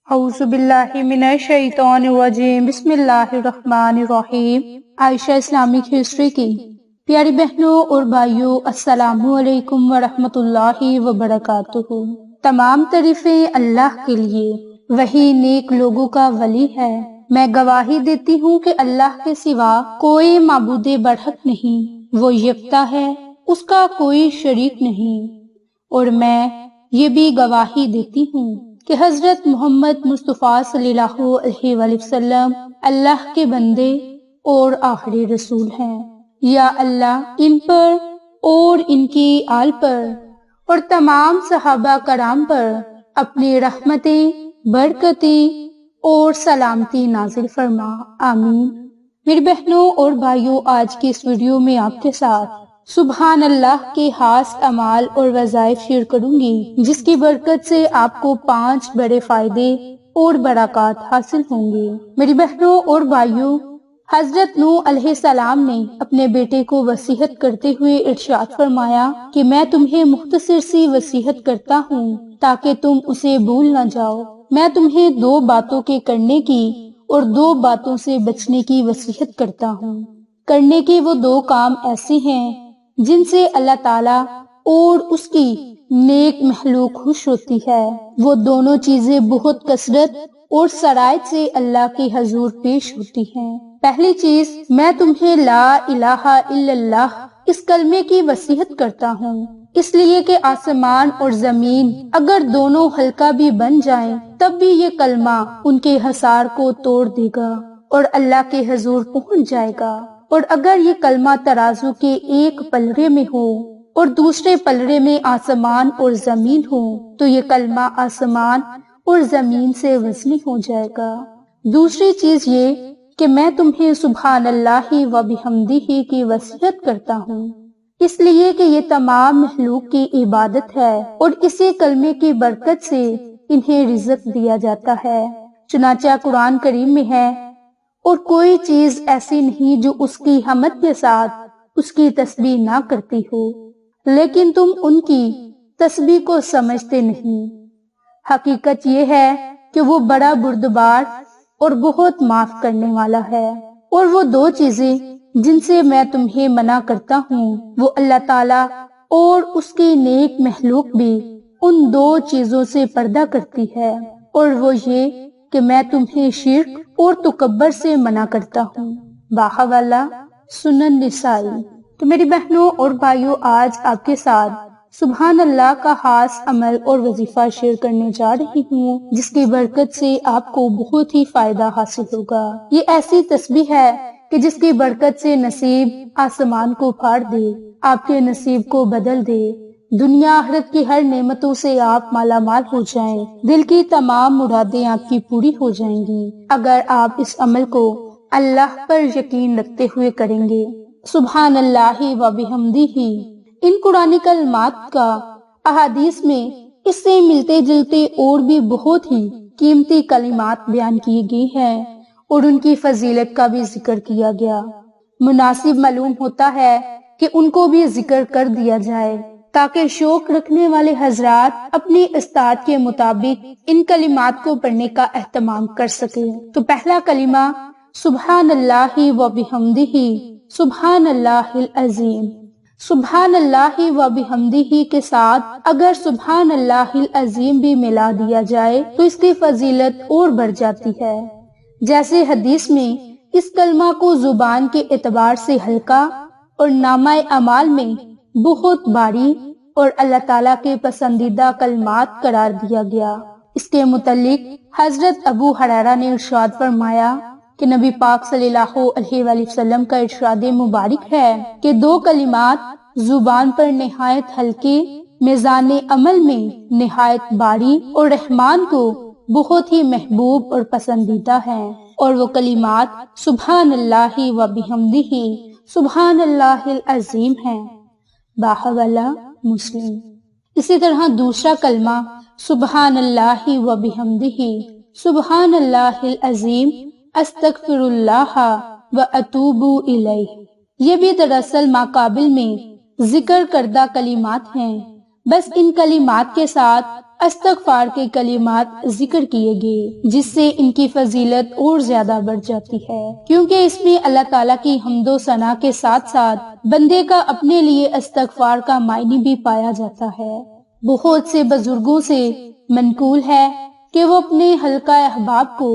اعوذ باللہ من الشیطان الرجیم، بسم اللہ الرحمن الرحیم۔ عائشہ اسلامک ہسٹری کی پیاری بہنوں اور بھائیوں، السلام علیکم ورحمۃ اللہ وبرکاتہ۔ تمام تعریفیں اللہ کے لیے، وہی نیک لوگوں کا ولی ہے۔ میں گواہی دیتی ہوں کہ اللہ کے سوا کوئی معبود برحق نہیں، وہ یکتا ہے، اس کا کوئی شریک نہیں۔ اور میں یہ بھی گواہی دیتی ہوں کہ حضرت محمد مصطفیٰ صلی اللہ علیہ وآلہ وسلم اللہ کے بندے اور آخری رسول ہیں۔ یا اللہ ان پر اور ان کی آل پر اور تمام صحابہ کرام پر اپنی رحمتیں، برکتیں اور سلامتی نازل فرما، آمین۔ میری بہنوں اور بھائیوں، آج کی اس ویڈیو میں آپ کے ساتھ سبحان اللہ کے خاص اعمال اور وظائف شیئر کروں گی، جس کی برکت سے آپ کو 5 بڑے فائدے اور برکات حاصل ہوں گے۔ میری بہنوں اور بھائیوں، حضرت نوح علیہ السلام نے اپنے بیٹے کو وصیت کرتے ہوئے ارشاد فرمایا کہ میں تمہیں مختصر سی وصیت کرتا ہوں تاکہ تم اسے بھول نہ جاؤ۔ میں تمہیں 2 باتوں کے کرنے کی اور 2 باتوں سے بچنے کی وصیت کرتا ہوں۔ کرنے کے وہ 2 کام ایسے ہیں جن سے اللہ تعالیٰ اور اس کی نیک مخلوق خوش ہوتی ہے۔ وہ دونوں چیزیں بہت کثرت اور سرایت سے اللہ کے حضور پیش ہوتی ہیں۔ پہلی چیز، میں تمہیں لا الہ الا اللہ اس کلمے کی وصیت کرتا ہوں، اس لیے کہ آسمان اور زمین اگر دونوں ہلکا بھی بن جائیں تب بھی یہ کلمہ ان کے حصار کو توڑ دے گا اور اللہ کے حضور پہنچ جائے گا۔ اور اگر یہ کلمہ ترازو کے ایک پلڑے میں ہو اور دوسرے پلڑے میں آسمان اور زمین ہو تو یہ کلمہ آسمان اور زمین سے وزنی ہو جائے گا۔ دوسری چیز یہ کہ میں تمہیں سبحان اللہ و بحمدہ کی وصیت کرتا ہوں، اس لیے کہ یہ تمام مخلوق کی عبادت ہے اور اسی کلمے کی برکت سے انہیں رزق دیا جاتا ہے۔ چنانچہ قرآن کریم میں ہے، اور کوئی چیز ایسی نہیں جو اس کی حمد کے ساتھ اس کی تسبیح نہ کرتی ہو، لیکن تم ان کی تسبیح کو سمجھتے نہیں۔ حقیقت یہ ہے کہ وہ بڑا بردبار اور بہت معاف کرنے والا ہے۔ اور وہ 2 چیزیں جن سے میں تمہیں منع کرتا ہوں، وہ اللہ تعالیٰ اور اس کی نیک مخلوق بھی ان 2 چیزوں سے پردہ کرتی ہے، اور وہ یہ کہ میں تمہیں شرک اور تکبر سے منع کرتا ہوں۔ باحوالہ سنن نسائی۔ تو میری بہنوں اور بھائیوں، آج آپ کے ساتھ سبحان اللہ کا خاص عمل اور وظیفہ شیئر کرنے جا رہی ہوں، جس کی برکت سے آپ کو بہت ہی فائدہ حاصل ہوگا۔ یہ ایسی تسبیح ہے کہ جس کی برکت سے نصیب آسمان کو پھاڑ دے، آپ کے نصیب کو بدل دے، دنیا آخرت کی ہر نعمتوں سے آپ مالا مال ہو جائیں، دل کی تمام مرادیں آپ کی پوری ہو جائیں گی اگر آپ اس عمل کو اللہ پر یقین رکھتے ہوئے کریں گے۔ سبحان اللہ و بحمدہ، ان قرآن کلمات کا احادیث میں اس سے ملتے جلتے اور بھی بہت ہی قیمتی کلمات بیان کیے گئے ہیں اور ان کی فضیلت کا بھی ذکر کیا گیا۔ مناسب معلوم ہوتا ہے کہ ان کو بھی ذکر کر دیا جائے تاکہ شوق رکھنے والے حضرات اپنی استطاعت کے مطابق ان کلمات کو پڑھنے کا اہتمام کر سکیں۔ تو پہلا کلمہ سبحان اللہ و بحمدہ، سبحان اللہ العظیم۔ سبحان اللہ و بحمدہ کے ساتھ اگر سبحان اللہ العظیم بھی ملا دیا جائے تو اس کی فضیلت اور بڑھ جاتی ہے۔ جیسے حدیث میں اس کلمہ کو زبان کے اعتبار سے ہلکا اور نامہ اعمال میں بہت بھاری اور اللہ تعالیٰ کے پسندیدہ کلمات قرار دیا گیا۔ اس کے متعلق حضرت ابو ہریرہ نے ارشاد فرمایا کہ نبی پاک صلی اللہ علیہ وآلہ وسلم کا ارشاد مبارک ہے کہ 2 کلمات زبان پر نہایت ہلکے، میزان عمل میں نہایت بھاری اور رحمان کو بہت ہی محبوب اور پسندیدہ ہیں، اور وہ کلمات سبحان اللہ و بحمدہ، سبحان اللہ العظیم ہیں۔ باحوالہ مسلم۔ اسی طرح دوسرا کلمہ سبحان اللہ و بحمدہ، سبحان اللہ العظیم، استغفر اللہ و اتوب الیہ، یہ بھی دراصل ماقابل میں ذکر کردہ کلمات ہیں۔ بس ان کلمات کے ساتھ استغفار کے کلمات ذکر کیے گئے، جس سے ان کی فضیلت اور زیادہ بڑھ جاتی ہے، کیونکہ اس میں اللہ تعالیٰ کی حمد و ثنا کے ساتھ ساتھ بندے کا اپنے لیے استغفار کا معنی بھی پایا جاتا ہے۔ بہت سے بزرگوں سے منقول ہے کہ وہ اپنے حلقہ احباب کو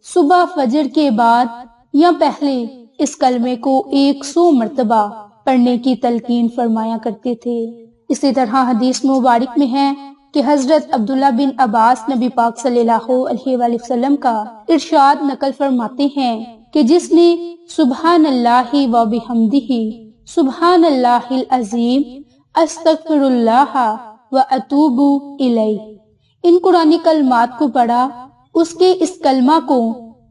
صبح فجر کے بعد یا پہلے اس کلمے کو 100 مرتبہ پڑھنے کی تلقین فرمایا کرتے تھے۔ اسی طرح حدیث مبارک میں ہے کہ حضرت عبداللہ بن عباس نبی پاک صلی اللہ علیہ وآلہ وسلم کا ارشاد نقل فرماتے ہیں کہ جس نے سبحان اللہ و بحمدہ سبحان اللہ العظیم استغفر اللہ و اتوب الیہ، ان قرآنی کلمات کو پڑھا، اس کے اس کلمہ کو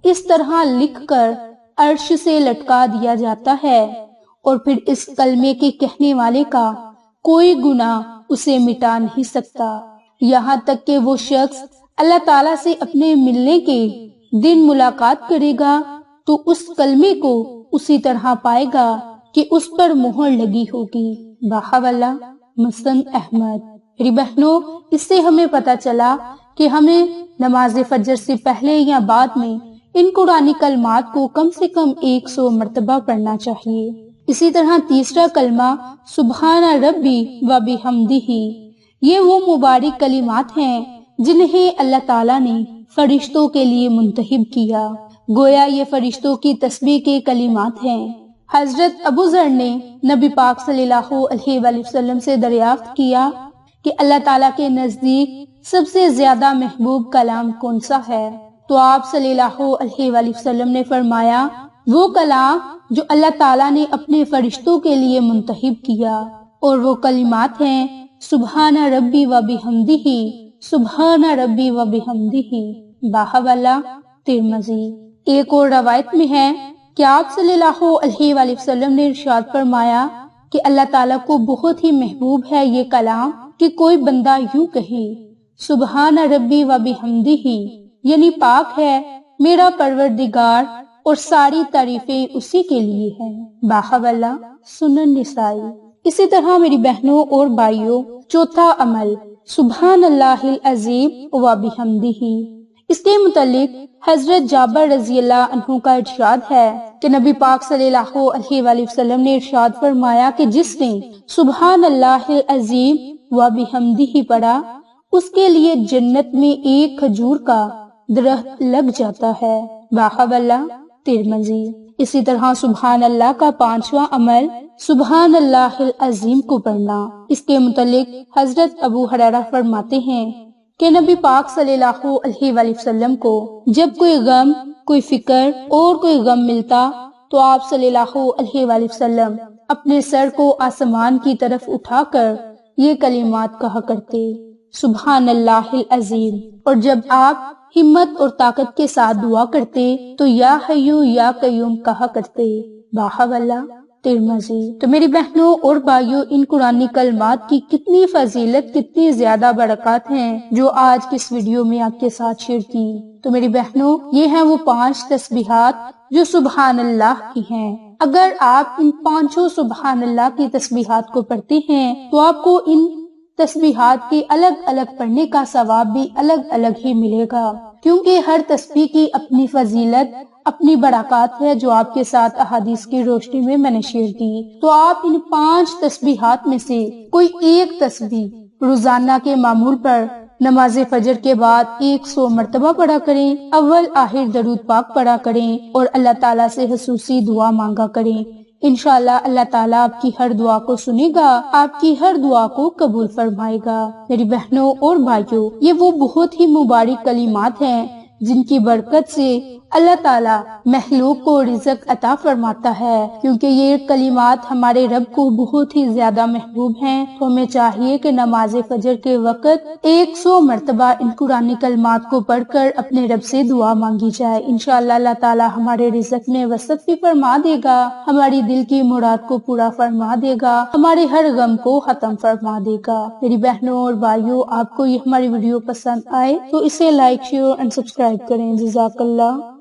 اس طرح لکھ کر عرش سے لٹکا دیا جاتا ہے، اور پھر اس کلمے کے کہنے والے کا کوئی گناہ اسے مٹا نہیں سکتا، یہاں تک کہ وہ شخص اللہ تعالیٰ سے اپنے ملنے کے دن ملاقات کرے گا تو اس کلمے کو اسی طرح پائے گا کہ اس پر مہر لگی ہوگی۔ باحولہ مسند احمد۔ میری بہنوں، اس سے ہمیں پتہ چلا کہ ہمیں نماز فجر سے پہلے یا بعد میں ان قرآنی کلمات کو کم سے کم 100 مرتبہ پڑھنا چاہیے۔ اسی طرح تیسرا کلمہ سبحان ربی و بحمدہ، یہ وہ مبارک کلمات ہیں جنہیں اللہ تعالیٰ نے فرشتوں کے لیے منتخب کیا، گویا یہ فرشتوں کی تسبیح کے کلمات ہیں۔ حضرت ابو ذر نے نبی پاک صلی اللہ علیہ وآلہ وسلم سے دریافت کیا کہ اللہ تعالیٰ کے نزدیک سب سے زیادہ محبوب کلام کون سا ہے؟ تو آپ صلی اللہ علیہ وآلہ وسلم نے فرمایا، وہ کلام جو اللہ تعالیٰ نے اپنے فرشتوں کے لیے منتخب کیا، اور وہ کلمات ہیں سبحان ربی و بحمدہ سبحان ربی و بحمدہ۔ باحولہ ترمذی۔ ایک اور روایت میں ہے کہ آپ صلی اللہ علیہ وآلہ وسلم نے ارشاد فرمایا کہ اللہ تعالیٰ کو بہت ہی محبوب ہے یہ کلام کہ کوئی بندہ یوں کہے، سبحان ربی و بحمدہ، یعنی پاک ہے میرا پروردگار اور ساری تعریفیں اسی کے لیے ہیں۔ باحولہ سنن نسائی۔ اسی طرح میری بہنوں اور بھائیوں، چوتھا عمل سبحان اللہ العظیم و بحمدہ، اس کے متعلق حضرت جابر رضی اللہ عنہ کا ارشاد ہے کہ نبی پاک صلی اللہ علیہ وآلہ وسلم نے ارشاد فرمایا کہ جس نے سبحان اللہ العظیم و بحمدہ پڑھا، اس کے لیے جنت میں ایک کھجور کا درخت لگ جاتا ہے۔ باحولہ ترمذی۔ اسی طرح سبحان اللہ کا پانچواں عمل سبحان اللہ العظیم کو پڑھنا۔ اس کے متعلق حضرت ابو ہریرہ فرماتے ہیں کہ نبی پاک صلی اللہ علیہ وآلہ وسلم کو جب کوئی غم، کوئی فکر اور کوئی غم ملتا تو آپ صلی اللہ علیہ وآلہ وسلم اپنے سر کو آسمان کی طرف اٹھا کر یہ کلمات کہا کرتے، سبحان اللہ العظیم، اور جب آپ ہمت اور طاقت کے ساتھ دعا کرتے تو یا حیو یا قیوم کہا کرتے۔ باحولہ ترمذی۔ تو میری بہنوں اور بھائیوں، ان قرآنی کلمات کی کتنی فضیلت، کتنی زیادہ برکات ہیں جو آج کی اس ویڈیو میں آپ کے ساتھ شیئر کی۔ تو میری بہنوں، یہ ہیں وہ 5 تسبیحات جو سبحان اللہ کی ہیں۔ اگر آپ ان 5 سبحان اللہ کی تسبیحات کو پڑھتے ہیں تو آپ کو ان تسبیحات کے الگ الگ پڑھنے کا ثواب بھی الگ الگ ہی ملے گا، کیونکہ ہر تسبیح کی اپنی فضیلت، اپنی برکات ہے جو آپ کے ساتھ احادیث کی روشنی میں نے شیئر کی۔ تو آپ ان 5 تسبیحات میں سے کوئی ایک تسبیح روزانہ کے معمول پر نماز فجر کے بعد 100 مرتبہ پڑھا کریں، اول آخر درود پاک پڑھا کریں اور اللہ تعالیٰ سے خصوصی دعا مانگا کریں۔ انشاءاللہ اللہ تعالیٰ آپ کی ہر دعا کو سنے گا، آپ کی ہر دعا کو قبول فرمائے گا۔ میری بہنوں اور بھائیوں، یہ وہ بہت ہی مبارک کلمات ہیں جن کی برکت سے اللہ تعالیٰ مخلوق کو رزق عطا فرماتا ہے، کیونکہ یہ کلمات ہمارے رب کو بہت ہی زیادہ محبوب ہیں۔ تو ہمیں چاہیے کہ نماز فجر کے وقت 100 مرتبہ ان قرآنی کلمات کو پڑھ کر اپنے رب سے دعا مانگی جائے۔ انشاءاللہ اللہ تعالیٰ ہمارے رزق میں وسعت بھی فرما دے گا، ہماری دل کی مراد کو پورا فرما دے گا، ہمارے ہر غم کو ختم فرما دے گا۔ میری بہنوں اور بھائیوں، آپ کو یہ ہماری ویڈیو پسند آئے تو اسے لائک، شیئر اور سبسکرائب کریں۔ جزاک اللہ۔